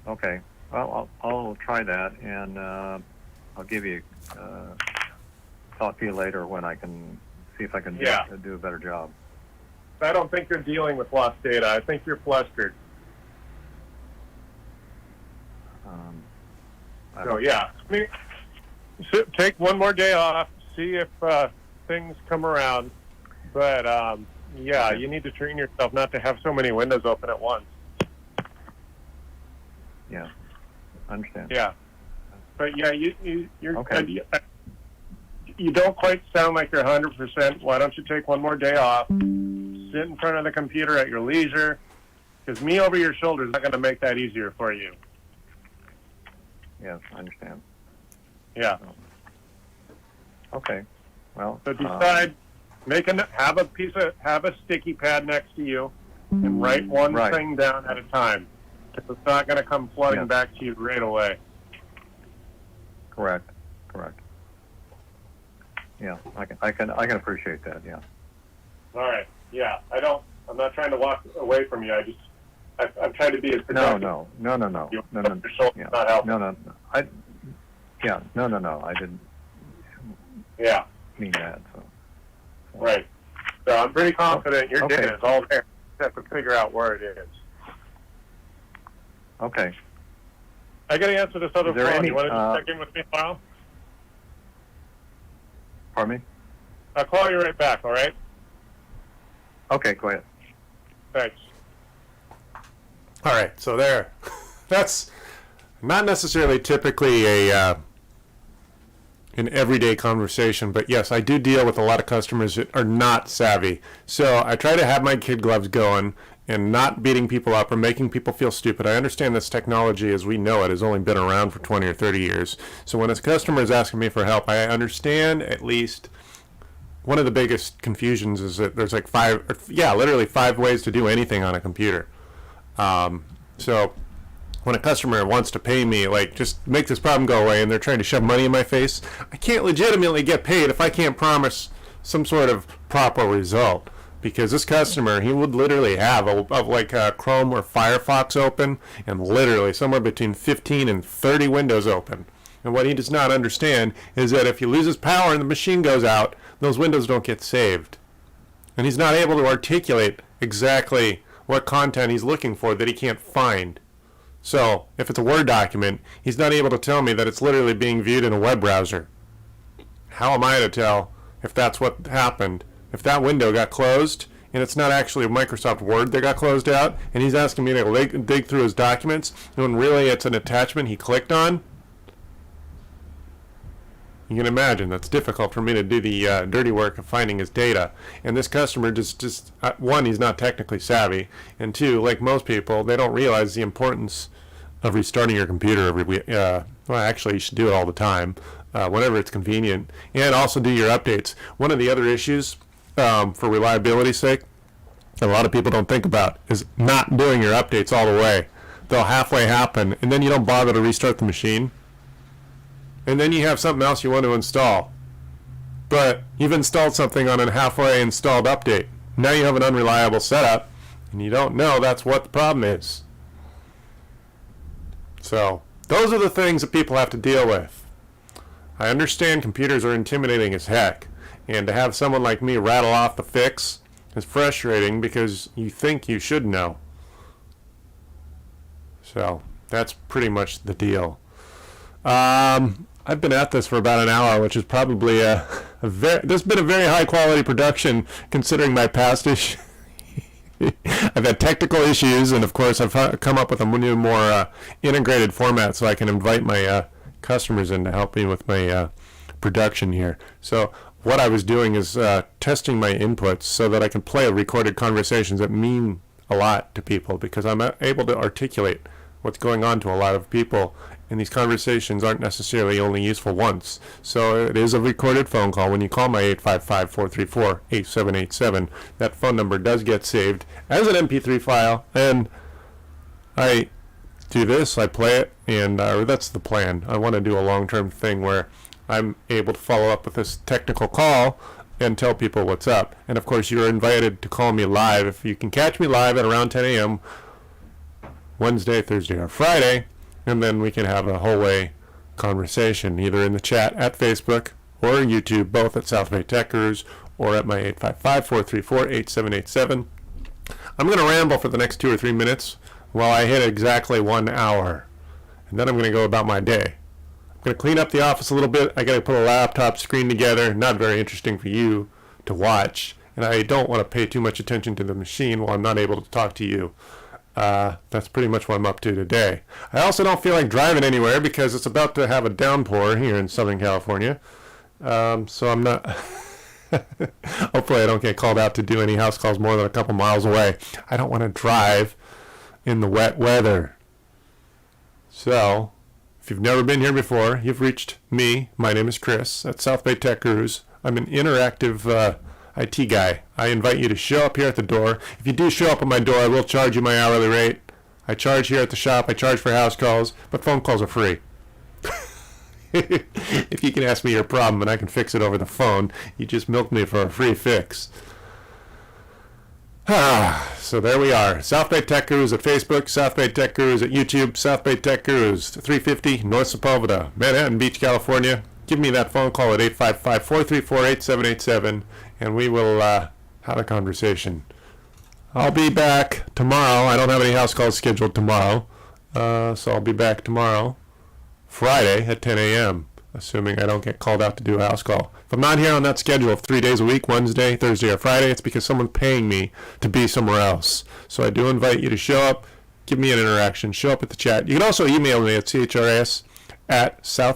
okay. Well, I'll try that, and I'll give you talk to you later when I can see if I can do a better job. I don't think you're dealing with lost data. I think you're flustered. So take one more day off. See if things come around. But you need to train yourself not to have so many windows open at once. Yeah, I understand. Yeah, but you're okay. You don't quite sound like you're 100%. Why don't you take one more day off? Sit in front of the computer at your leisure, because me over your shoulder is not going to make that easier for you. Yes, I understand. Yeah. Okay. Well. So decide. Have a sticky pad next to you, and write one thing down at a time. It's not going to come flooding back to you right away. Correct. Yeah, I can appreciate that. Yeah. All right. Yeah, I'm not trying to walk away from you. I'm trying to be as productive. No. Not helping. No. I didn't. Yeah. Mean that. So. Right. So I'm pretty confident your data is all there. You have to figure out where it is. Okay. I got to answer this other phone. You want to just check in with me a while? Pardon me? I'll call you right back, all right? Okay, go ahead. Thanks. All right, so there. That's not necessarily typically a in everyday conversation. But yes, I do deal with a lot of customers that are not savvy. So I try to have my kid gloves going and not beating people up or making people feel stupid. I understand this technology as we know it has only been around for 20 or 30 years. So when a customer is asking me for help, I understand at least one of the biggest confusions is that there's like literally five ways to do anything on a computer. So when a customer wants to pay me, like, just make this problem go away, and they're trying to shove money in my face, I can't legitimately get paid if I can't promise some sort of proper result. Because this customer, he would literally have Chrome or Firefox open, and literally somewhere between 15 and 30 windows open. And what he does not understand is that if he loses power and the machine goes out, those windows don't get saved. And he's not able to articulate exactly what content he's looking for that he can't find. So, if it's a Word document, he's not able to tell me that it's literally being viewed in a web browser. How am I to tell if that's what happened? If that window got closed, and it's not actually a Microsoft Word that got closed out, and he's asking me to dig through his documents, when really it's an attachment he clicked on? You can imagine that's difficult for me to do the dirty work of finding his data. And this customer just one, he's not technically savvy, and two, like most people, they don't realize the importance of restarting your computer every week. Well, actually, you should do it all the time, whenever it's convenient, and also do your updates. One of the other issues, for reliability's sake, a lot of people don't think about is not doing your updates all the way. They'll halfway happen, and then you don't bother to restart the machine. And then you have something else you want to install. But you've installed something on a halfway installed update. Now you have an unreliable setup, and you don't know that's what the problem is. So, those are the things that people have to deal with. I understand computers are intimidating as heck, and to have someone like me rattle off the fix is frustrating because you think you should know. So, that's pretty much the deal. I've been at this for about an hour, which is probably this has been a very high quality production considering my past issues. I've had technical issues, and of course I've come up with a new, more integrated format so I can invite my customers in to help me with my production here. So what I was doing is testing my inputs so that I can play recorded conversations that mean a lot to people, because I'm able to articulate what's going on to a lot of people, and these conversations aren't necessarily only useful once. So it is a recorded phone call. When you call my 855-434-8787, that phone number does get saved as an MP3 file, and I do this, I play it, and that's the plan. I want to do a long-term thing where I'm able to follow up with this technical call and tell people what's up. And of course, you're invited to call me live. If you can catch me live at around 10 a.m. Wednesday, Thursday, or Friday, and then we can have a whole way conversation, either in the chat at Facebook or YouTube, both at South Bay Tech Gurus or at my 855-434-8787. I'm going to ramble for the next 2 or 3 minutes while I hit exactly 1 hour, and then I'm going to go about my day. I'm going to clean up the office a little bit. I got to put a laptop screen together. Not very interesting for you to watch, and I don't want to pay too much attention to the machine while I'm not able to talk to you. That's pretty much what I'm up to today. I also don't feel like driving anywhere because it's about to have a downpour here in Southern California. So I'm not... Hopefully I don't get called out to do any house calls more than a couple miles away. I don't want to drive in the wet weather. So, if you've never been here before, you've reached me. My name is Chris at South Bay Tech Gurus. I'm an interactive IT guy. I invite you to show up here at the door. If you do show up at my door, I will charge you my hourly rate. I charge here at the shop. I charge for house calls, but phone calls are free. If you can ask me your problem and I can fix it over the phone, you just milk me for a free fix. So there we are. South Bay Tech Gurus at Facebook, South Bay Tech Gurus at YouTube, South Bay Tech Gurus, 350 North Sepulveda, Manhattan Beach, California. Give me that phone call at 855-434-8787, and we will have a conversation. I'll be back tomorrow. I don't have any house calls scheduled tomorrow, so I'll be back tomorrow, Friday at 10 a.m., assuming I don't get called out to do a house call. If I'm not here on that schedule of 3 days a week, Wednesday, Thursday, or Friday, it's because someone's paying me to be somewhere else. So I do invite you to show up, give me an interaction, show up at the chat. You can also email me at chrs@south